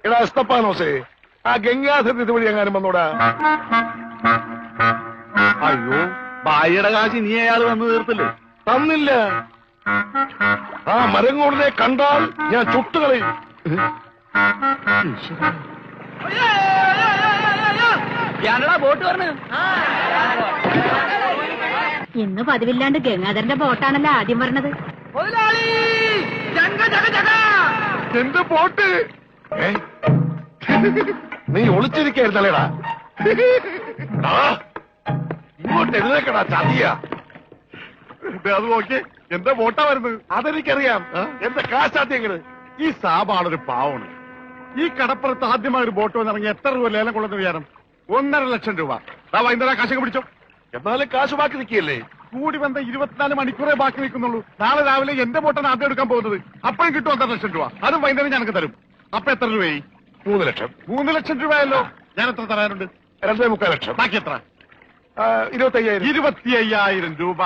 എടാ എസ്തപ്പാനോസേ, ആ ഗംഗാധരൻ ഇതുവഴി എങ്ങാനും വന്നോടാ. അയ്യോ, ഭായിയുടെ കാശ് നീ അയാൾ വന്ന് തീർത്തില്ലേ? തന്നില്ല. ആ മരങ്ങോടിനെ കണ്ടാൽ ഞാൻ ചുട്ടുകളയും. ബോട്ട് പറഞ്ഞു. ഇന്ന് പതിവില്ലാണ്ട് ഗംഗാധരന്റെ ബോട്ടാണല്ലോ ആദ്യം പറഞ്ഞത്. എന്റെ ബോട്ട് നീ ഒളിച്ചിരിക്കായിരുന്നല്ലേടാ. ഇങ്ങോട്ട് എഴുന്നേക്കടാ ചതിയ. അത് നോക്കി, എന്റെ ബോട്ടാ വരുന്നത്. അതെനിക്കറിയാം. എന്റെ കാശാദ്യങ്ങള്. ഈ സാബാണൊരു പാവണ്. ഈ കടപ്പുറത്ത് ആദ്യമായി ഒരു ബോട്ട് വന്നിറങ്ങി എത്ര രൂപ ലേലം കൊള്ളുന്ന വിചാരം? 1.5 ലക്ഷം രൂപ. വൈകുന്നേരം കാശൊക്കെ പിടിച്ചോ. എന്നാലും കാശ് ബാക്കി നിൽക്കിയല്ലേ? കൂടി വന്ന 24 മണിക്കൂറേ ബാക്കി നിൽക്കുന്നുള്ളൂ. നാളെ രാവിലെ എന്റെ ബോട്ടാണ് ആദ്യം എടുക്കാൻ പോകുന്നത്. അപ്പോഴും കിട്ടും 1.5 ലക്ഷം രൂപ. അതും വൈകുന്നേരം ഞങ്ങൾക്ക് തരും. അപ്പൊ എത്ര രൂപയായി? 3 ലക്ഷം. 3 ലക്ഷം രൂപയല്ലോ. ഞാൻ എത്ര തരാനുണ്ട്? 2.25 ലക്ഷം. ബാക്കി എത്ര? 25,000. 25,000 രൂപ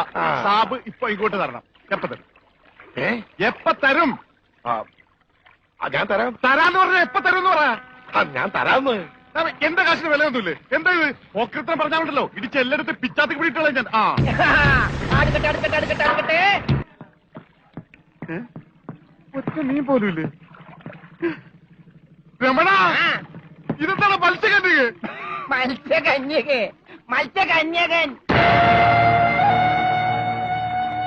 സാബ് ഇപ്പൊ ഇങ്ങോട്ട് തരണം. എപ്പ തരും? എപ്പ തരും? ഞാൻ തരാം. തരാന്ന് പറഞ്ഞ എപ്പ തരും എന്ന് പറയാ. ഞാൻ തരാന്ന്. എന്റെ കാശിന് വിലയൊന്നുമില്ലേ? എന്താ ഇത്? ഓക്രിത്രം പറഞ്ഞാണ്ടല്ലോ, ഇടിച്ച് എല്ലായിടത്തും പിച്ചാത്തി പിടിയിട്ടുള്ള ഞാൻ. ഒറ്റ നീ പോലും ഇല്ലേ? രമണ, ഇതെന്താണ് മത്സ്യകന്യക? മത്സ്യകന്യകൻ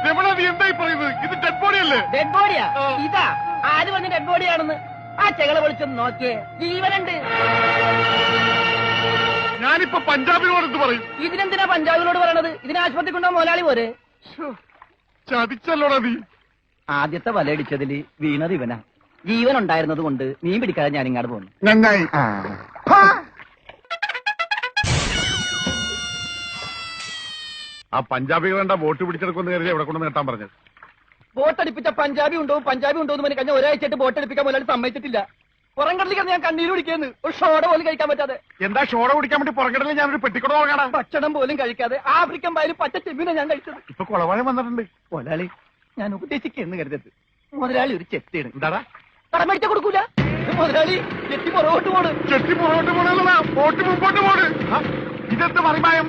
രമണ, നീ എന്തായി പറയുന്നത്? ഇത് ഡെഡ് ബോഡി അല്ലേ? ഡെഡ് ബോഡിയാ? ഇതാ ആര് പറഞ്ഞ ഡെഡ് ബോഡിയാണെന്ന്? ആ ചെകളെ വിളിച്ചൊന്ന് നോക്കിയേ, ജീവനുണ്ട്. ഞാനിപ്പോ പഞ്ചാബിനോട് എന്ത് പറയും? ഇതിനെന്തിനാ പഞ്ചാബിനോട് പറയണത്? ഇതിന് ആശുപത്രി കൊണ്ടോ മുതലാളി പോരെ? ചതിച്ചല്ലോടാ നീ. ആദ്യത്തെ വലയടിച്ചതില് വീണത് ഇവനാ. ജീവൻ ഉണ്ടായിരുന്നത് കൊണ്ട് മീൻ പിടിക്കാതെ ഞാൻ ഇങ്ങോട്ട് പോന്നു. നന്നായി. ആ പഞ്ചാബികളുടെ ബോട്ട് പിടിച്ചെടുക്കുന്ന കരുതി എവിടെ കൊണ്ടു നേട്ടാൻ പറഞ്ഞത്? ബോട്ടടിപ്പിച്ച പഞ്ചാബി ഉണ്ടോ എന്ന് പറഞ്ഞ് കഴിഞ്ഞാൽ ഒരാഴ്ചയായിട്ട് ബോട്ടടിപ്പിക്കാൻ മുതലാളി സമ്മതിച്ചിട്ടില്ല. പുറംകടലിൽ ഞാൻ കണ്ണീര് കുടിക്കുന്നു. ഒരു ഷോട പോലും കഴിക്കാൻ പറ്റാതെ. എന്താ ഷോട കുടിക്കാൻ വേണ്ടി പുറകിടലിൽ ഞാനൊരു പെട്ടിക്കൂടെ നോക്കണം. ഭക്ഷണം പോലും കഴിക്കാതെ ആഫ്രിക്കൻ പായലും പച്ച ചെമ്മീനെ ഞാൻ കഴിച്ചത്. ഇപ്പൊ കുളവാഴം വന്നിട്ടുണ്ട്. മുതലാളി, ഞാൻ ഉപദേശിക്കുന്നു കരുതരുത്. മുതലാളി ഒരു ചെത്തിയാണ്. എന്താടാ? കടം മേടിച്ച കൊടുക്കൂല മുതലാളി. ചെത്തി പുറകോട്ട് പോണ്. ചെത്തി പുറകോട്ട് പോണല്ല, ബോട്ട് മുമ്പോട്ട് പോണ്. ഇതെന്ത് മറിമായം?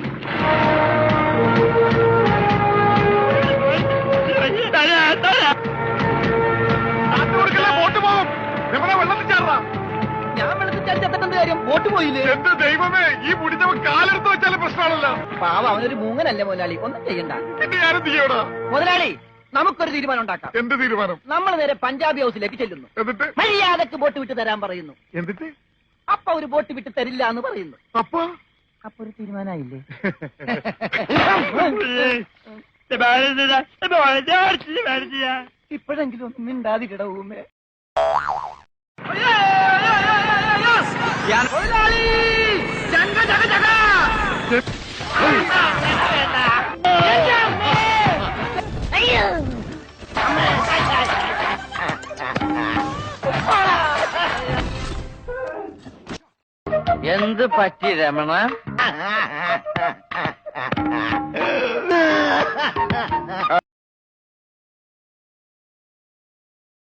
ബോട്ട് പോകും. വെള്ളത്തിൽ ചാടാ. ഞാൻ വെള്ളത്തിൽ ചാടിച്ചെത്തേണ്ട കാര്യം? ബോട്ട് പോയില്ലേ? എന്ത് ദൈവമേ, ഈ മുടിച്ചവൻ കാലെടുത്ത് വെച്ചാലും പ്രശ്നമാണല്ലോ. പാവ, അവനൊരു മൂങ്ങനല്ലേ മുതലാളി, ഒന്നും ചെയ്യണ്ട. പിന്നെ ഞാനെന്ത് ചെയ്യണോ? മുതലാളി, നമുക്കൊരു തീരുമാനം ഉണ്ടാക്കാം. എന്ത് തീരുമാനം? നമ്മൾ നേരെ പഞ്ചാബി ഹൗസിലേക്ക് ചെല്ലുന്നു. എന്നിട്ട് മര്യാദക്ക് ബോട്ട് വിട്ട് തരാൻ പറയുന്നു. എന്നിട്ട് അപ്പൊ ഒരു ബോട്ട് വിട്ട് തരില്ല എന്ന് പറയുന്നു. അപ്പൊ ഒരു തീരുമാനമായില്ലേ? ഇപ്പോഴെങ്കിലും ഒന്നും മിണ്ടാതിരിടവുമേ. എന്ത് പറ്റി രമണ?